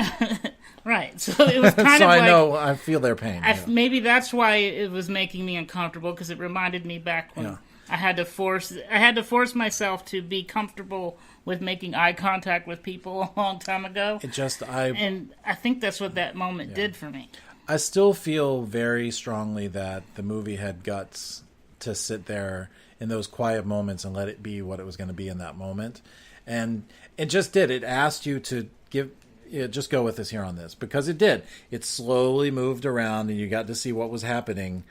Right. So it was kind so of like. I know. I feel their pain. Maybe that's why it was making me uncomfortable, because it reminded me back when I had to force myself to be comfortable with making eye contact with people a long time ago. And I think that's what that moment did for me. I still feel very strongly that the movie had guts to sit there in those quiet moments and let it be what it was going to be in that moment. And it just did. It asked you to just go with us here on this, because it did. It slowly moved around and you got to see what was happening.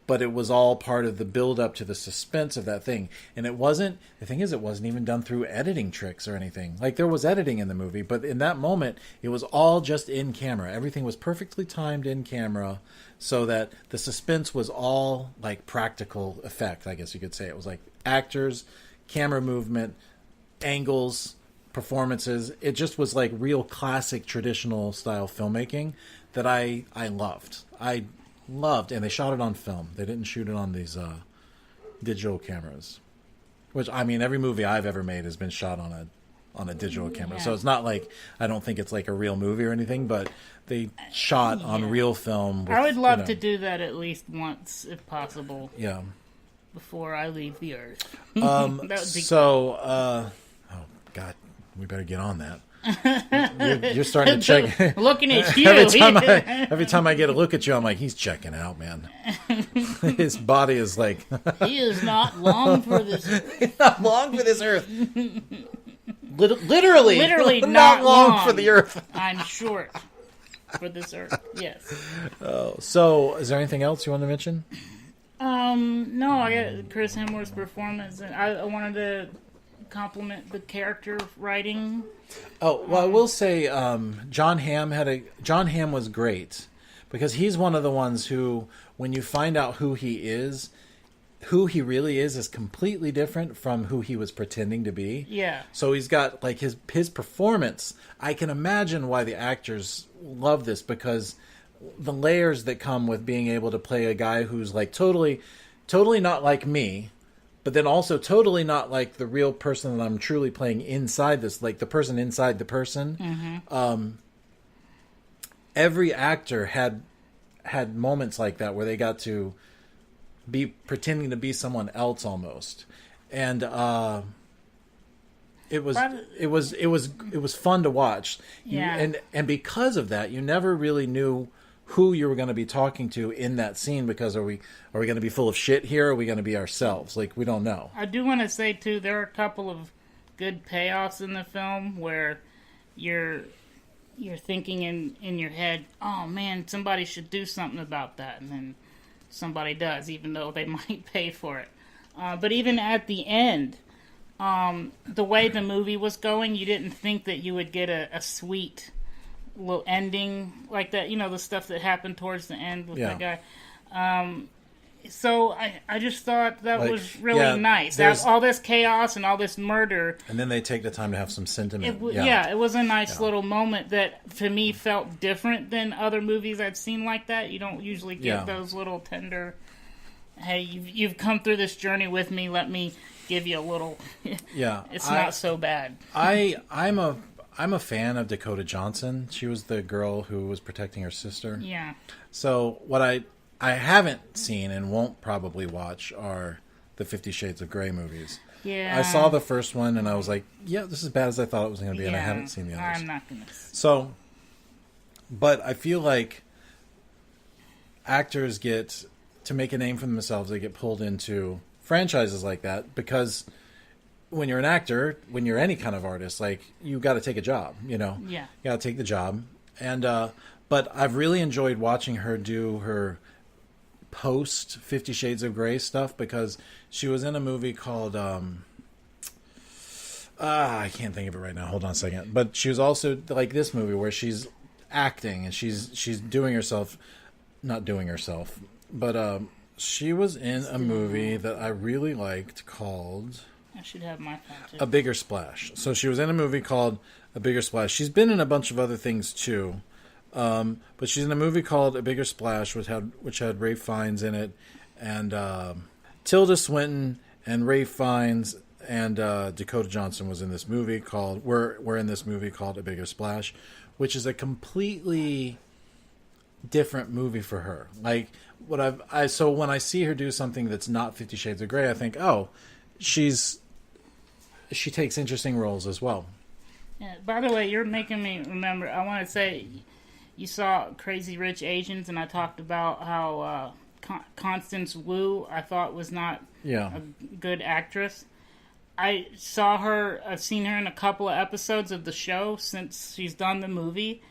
But it was all part of the build up to the suspense of that thing. And the thing is, it wasn't even done through editing tricks or anything. Like, there was editing in the movie, but in that moment, it was all just in camera. Everything was perfectly timed in camera, so that the suspense was all like practical effect, I guess you could say. It was like actors, camera movement, angles, performances. It just was like real classic traditional style filmmaking that I loved. I loved, and they shot it on film. They didn't shoot it on these digital cameras, which, I mean, every movie I've ever made has been shot on a digital camera. So it's not like, I don't think it's like a real movie or anything, but they shot on real film. I would love to do that at least once, if possible. Yeah. Before I leave the earth. That would be oh God, we better get on that. You're starting to check. Looking at you. every time I get a look at you, I'm like, he's checking out, man. His body is like, he is not long for this. He's not long for this earth. Literally not long for the earth. I'm short for this earth. Yes. Oh, so is there anything else you want to mention? No. I got Chris Hemsworth's performance, and I wanted to compliment the character writing. Oh, well, I will say Jon Hamm was great, because he's one of the ones who, when you find out who he really is completely different from who he was pretending to be. Yeah. So he's got like his performance. I can imagine why the actors love this, because the layers that come with being able to play a guy who's like totally not like me, but then also totally not like the real person that I'm truly playing inside this, like the person inside the person. Mm-hmm. Every actor had moments like that where they got to be pretending to be someone else almost, and it was fun to watch. And because of that, you never really knew who you were going to be talking to in that scene, because are we going to be full of shit here, or are we going to be ourselves? Like, we don't know. I do want to say too, there are a couple of good payoffs in the film where you're thinking in your head, oh man, somebody should do something about that, and then somebody does, even though they might pay for it. But even at the end, the way the movie was going, you didn't think that you would get a sweet little ending like that, the stuff that happened towards the end with that guy. So I just thought that was really nice. All this chaos and all this murder, and then they take the time to have some sentiment. It was a nice little moment that to me felt different than other movies I've seen like that. You don't usually get those little tender, hey, you've come through this journey with me, let me give you a little it's not so bad. I'm a fan of Dakota Johnson. She was the girl who was protecting her sister. Yeah. So what I I haven't seen and won't probably watch are the 50 Shades of Grey movies. Yeah. I saw the first one and I was like, yeah, this is as bad as I thought it was going to be, and I haven't seen the others. I'm not going to. So, but I feel like actors get, to make a name for themselves, they get pulled into franchises like that because when you're an actor, when you're any kind of artist, like, you got to take a job, you know? Yeah. You got to take the job. And, but I've really enjoyed watching her do her post 50 Shades of Grey stuff because she was in a movie called I can't think of it right now, hold on a second, but she was also like this movie where she's acting and she's doing herself, not doing herself, but she was in a movie that I really liked called I should have my phone too. A Bigger Splash. So she was in a movie called A Bigger Splash. She's been in a bunch of other things too. But she's in a movie called A Bigger Splash, which had Ralph Fiennes in it, and Tilda Swinton and Ralph Fiennes and Dakota Johnson was in this movie called were in this movie called A Bigger Splash, which is a completely different movie for her. Like so when I see her do something that's not 50 Shades of Grey, I think, oh, she takes interesting roles as well. Yeah, by the way, you're making me remember. I want to say, you saw Crazy Rich Asians, and I talked about how Constance Wu I thought was not a good actress. I've seen her in a couple of episodes of the show since she's done the movie,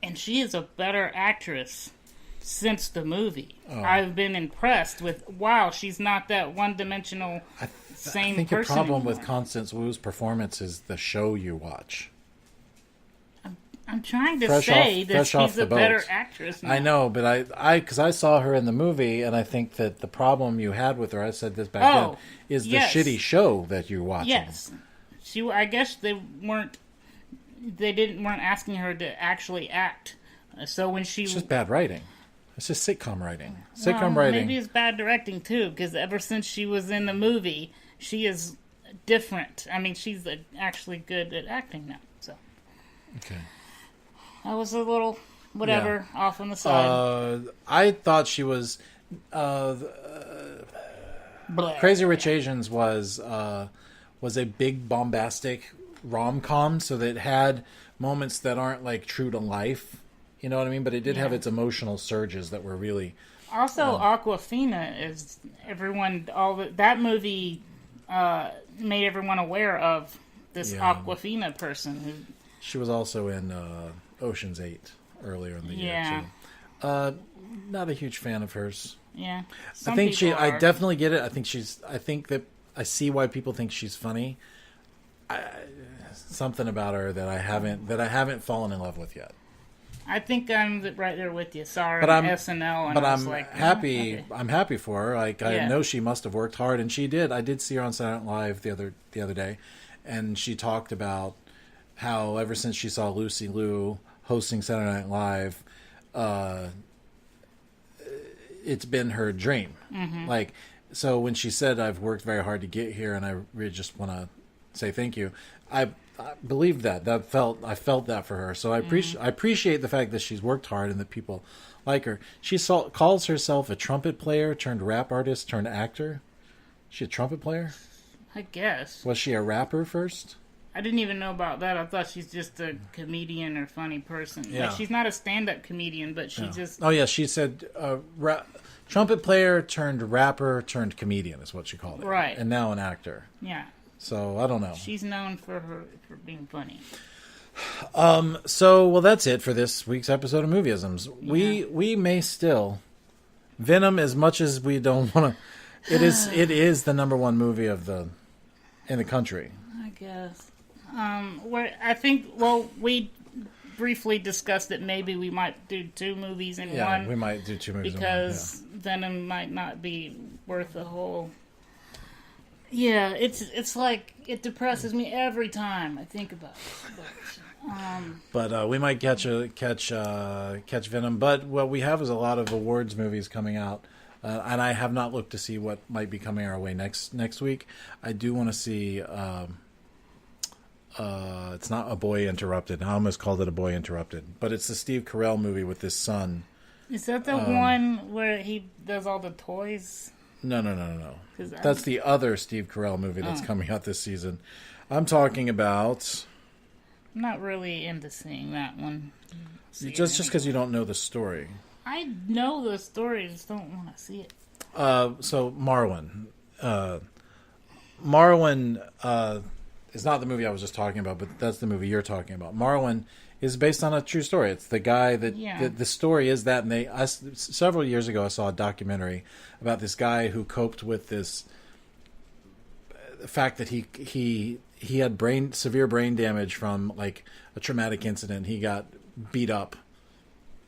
and she is a better actress since the movie. Oh. I've been impressed with, wow, she's not that one-dimensional same person. I think the problem anymore with Constance Wu's performance is the show you watch. I'm trying to say that she's a better actress now. I know, but because I saw her in the movie, and I think that the problem you had with her, I said this back then, is the shitty show that you're watching. Yes. I guess they weren't asking her to actually act. So when she... It's just bad writing. It's just sitcom writing. Maybe it's bad directing, too, because ever since she was in the movie, she is different. I mean, she's actually good at acting now, so... Okay. I was a little, off on the side. I thought she was... Crazy Rich Asians was a big bombastic rom-com, so that it had moments that aren't like true to life, you know what I mean? But it did have its emotional surges that were really... Also, Awkwafina is that movie made everyone aware of this Awkwafina person who... She was also in Ocean's 8 earlier in the year, too. Not a huge fan of hers. Yeah. I definitely get it. I think that I see why people think she's funny. Something about her that I haven't fallen in love with yet. I think I'm right there with you. Sorry, but I'm SNL, and but I was I'm like, happy. Okay. I'm happy for her. Like, I know she must have worked hard, and she did. I did see her on Saturday Night Live the other day, and she talked about how ever since she saw Lucy Liu hosting Saturday Night Live, it's been her dream. Mm-hmm. Like, so when she said, "I've worked very hard to get here, and I really just want to say thank you," I believed that. I felt that for her. So I appreciate the fact that she's worked hard and that people like her. She calls herself a trumpet player turned rap artist turned actor. Is she a trumpet player? I guess. Was she a rapper first? I didn't even know about that. I thought she's just a comedian or funny person. Yeah. Like, she's not a stand-up comedian, but she just... Oh, yeah, she said trumpet player turned rapper turned comedian is what she called it. Right. And now an actor. Yeah. So, I don't know. She's known for being funny. So, that's it for this week's episode of Movieisms. Yeah. We may still... Venom, as much as we don't want to... It is the number one movie in the country. I guess. We briefly discussed that maybe we might do two movies in one. Yeah, we might do two movies because Venom might not be worth the whole... Yeah, it's like, it depresses me every time I think about it. But we might catch Venom. But what we have is a lot of awards movies coming out. And I have not looked to see what might be coming our way next week. I do want to see... it's not A Boy Interrupted. I almost called it A Boy Interrupted. But it's the Steve Carell movie with his son. Is that the one where he does all the toys? No. That's the other Steve Carell movie that's coming out this season. I'm talking about... I'm not really into seeing that one. Just because you don't know the story. I know the story, I just don't want to see it. So Marwen. Marwen is not the movie I was just talking about, but that's the movie you're talking about. Marwen is based on a true story. It's the guy that the story is that, and several years ago I saw a documentary about this guy who coped with this the fact that he had severe brain damage from like a traumatic incident. He got beat up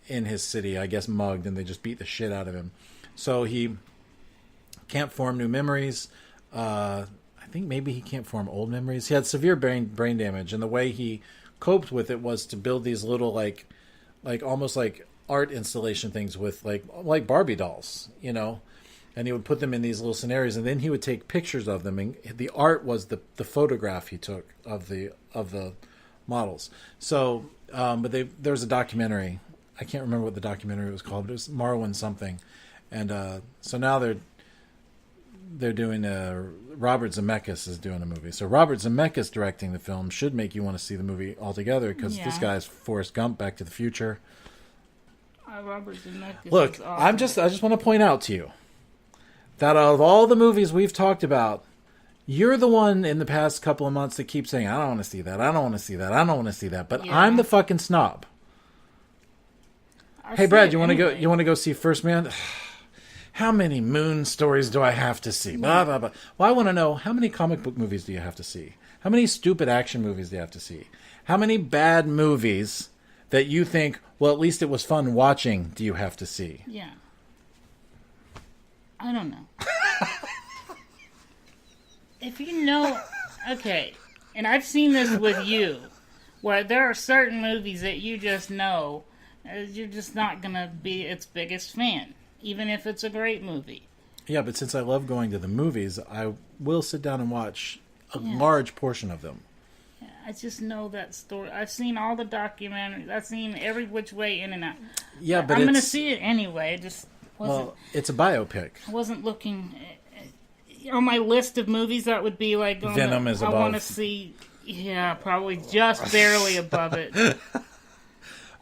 in his city, I guess mugged, and they just beat the shit out of him. So he can't form new memories. I think maybe he can't form old memories. He had severe brain damage, and the way he coped with it was to build these little like almost like art installation things with like Barbie dolls, you know. And he would put them in these little scenarios, and then he would take pictures of them. And the art was the photograph he took of the models. So, but there was a documentary. I can't remember what the documentary was called, but it was Marwen something. And so now they're doing Robert Zemeckis is doing a movie. So Robert Zemeckis directing the film should make you want to see the movie altogether, because this guy's Forrest Gump, Back to the Future. Robert Zemeckis. Look, is awesome. I just want to point out to you that of all the movies we've talked about, you're the one in the past couple of months that keeps saying, I don't want to see that, I don't want to see that, I don't want to see that. But I'm the fucking snob. Hey, Brad, you want to go? You want to go see First Man? How many Moon stories do I have to see? Blah, blah, blah. Well, I want to know, how many comic book movies do you have to see? How many stupid action movies do you have to see? How many bad movies that you think, well, at least it was fun watching, do you have to see? Yeah. I don't know. If you know... Okay, and I've seen this with you, where there are certain movies that you just know you're just not going to be its biggest fan, even if it's a great movie. Yeah, but since I love going to the movies, I will sit down and watch a large portion of them. Yeah, I just know that story. I've seen all the documentaries. I've seen every which way in and out. Yeah, but I'm going to see it anyway. It just wasn't... Well, it's a biopic. I wasn't looking... On my list of movies, that would be like... Venom is above. I want to see... Yeah, probably just barely above it.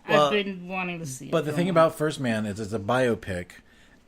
Well, I've been wanting to see it. But the thing about First Man is it's a biopic,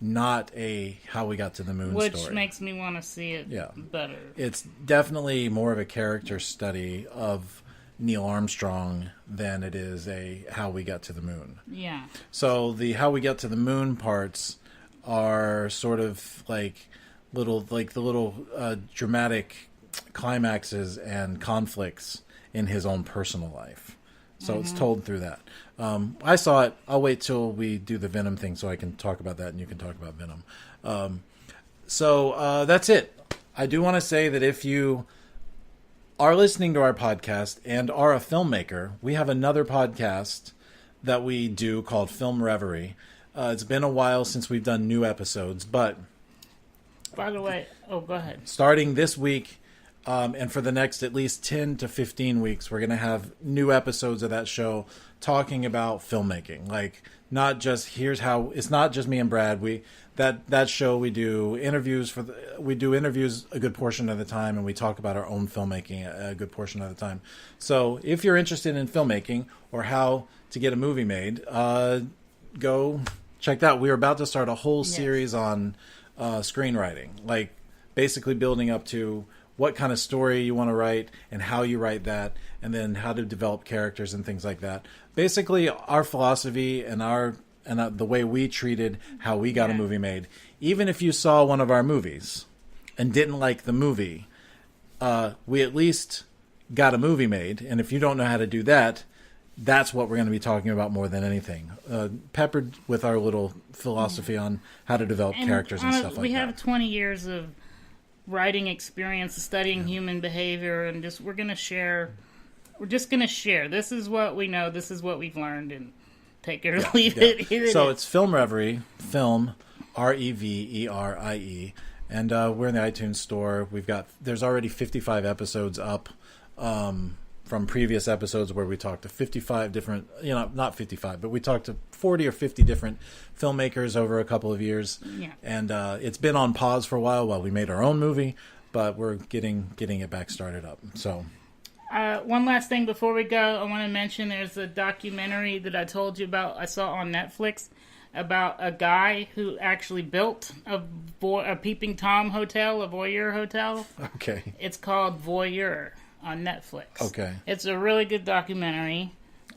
not a How We Got to the Moon story. Which makes me want to see it better. It's definitely more of a character study of Neil Armstrong than it is a How We Got to the Moon. Yeah. So the How We Got to the Moon parts are sort of like the little dramatic climaxes and conflicts in his own personal life. So it's told through that. I saw it. I'll wait till we do the Venom thing so I can talk about that and you can talk about Venom. So that's it. I do want to say that if you are listening to our podcast and are a filmmaker, we have another podcast that we do called Film Reverie. It's been a while since we've done new episodes, but... By the way, go ahead. Starting this week, and for the next at least 10 to 15 weeks, we're going to have new episodes of that show talking about filmmaking. Like, not just it's not just me and Brad. That show we do interviews a good portion of the time, and we talk about our own filmmaking a good portion of the time. So if you're interested in filmmaking or how to get a movie made, go check that out. We're about to start a whole series on screenwriting, like basically building up to what kind of story you want to write and how you write that, and then how to develop characters and things like that. Basically, our philosophy and the way we treated how we got a movie made. Even if you saw one of our movies and didn't like the movie, we at least got a movie made. And if you don't know how to do that, that's what we're going to be talking about more than anything. Peppered with our little philosophy on how to develop characters and stuff like that. We have 20 years of writing experience, studying human behavior, and we're going to share. We're just going to share. This is what we know. This is what we've learned, and take it or leave it. So it's Film Reverie, film, Reverie, and we're in the iTunes store. There's already 55 episodes up from previous episodes where we talked to 55 different, not 55, but we talked to 40 or 50 different filmmakers over a couple of years. Yeah. And it's been on pause for a while we made our own movie, but we're getting it back started up. So, one last thing before we go, I want to mention there's a documentary that I told you about. I saw on Netflix about a guy who actually built a Peeping Tom hotel, a voyeur hotel. Okay. It's called Voyeur on Netflix. Okay. It's a really good documentary.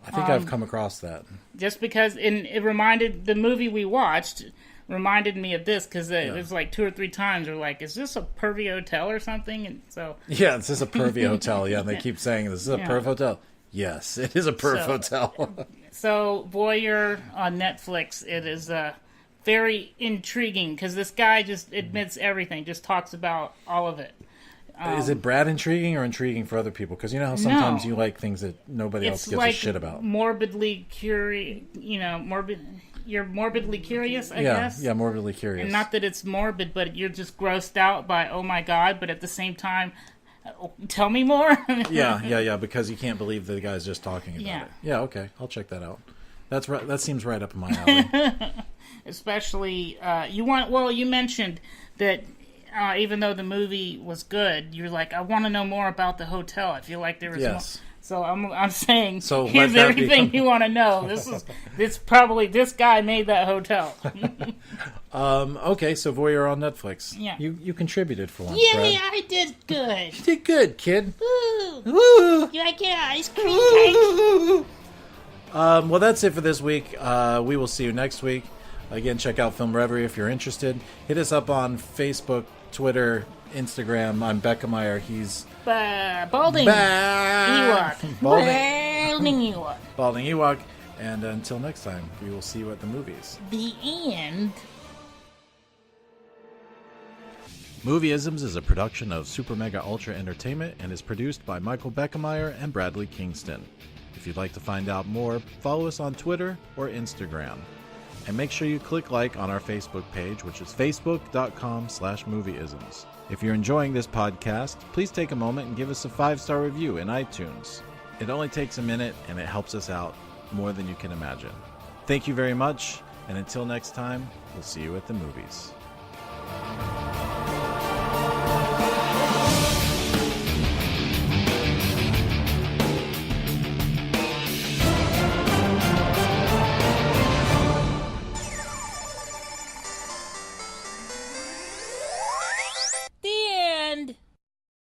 I think I've come across that. Just because it reminded, the movie we watched reminded me of this, because there's like 2 or 3 times we're like, is this a pervy hotel or something? And so yeah, this is a pervy hotel. Yeah, they keep saying this is a perv hotel. Yes, it is a perv hotel. So Voyeur on Netflix, it is very intriguing, because this guy just admits everything, just talks about all of it. Is it Brad intriguing or intriguing for other people? Because you know how sometimes you like things that nobody else gives a shit about. Morbidly curious, you're morbidly curious, I guess. Yeah, morbidly curious. And not that it's morbid, but you're just grossed out by, oh my God, but at the same time, tell me more. yeah, because you can't believe the guy's just talking about it. Yeah, okay, I'll check that out. That's right. That seems right up my alley. Especially, you mentioned that even though the movie was good, you're like, I want to know more about the hotel. I feel like there was more. So I'm saying, here's everything you want to know. This guy made that hotel. Okay, so Voyeur on Netflix. Yeah. You contributed for once, Yeah, Brad. I did good. You did good, kid. Woo. Woo. You like your ice cream cake? Well, that's it for this week. We will see you next week. Again, check out Film Reverie if you're interested. Hit us up on Facebook, Twitter, Instagram. I'm Becca Meyer. He's Balding Ewok. Balding Ewok. Balding Ewok. And until next time, we will see you at the movies. The end. Movieisms is a production of Super Mega Ultra Entertainment and is produced by Michael Beckemeyer and Bradley Kingston. If you'd like to find out more, follow us on Twitter or Instagram. And make sure you click like on our Facebook page, which is facebook.com/movieisms. If you're enjoying this podcast, please take a moment and give us a 5-star review in iTunes. It only takes a minute and it helps us out more than you can imagine. Thank you very much, and until next time, we'll see you at the movies.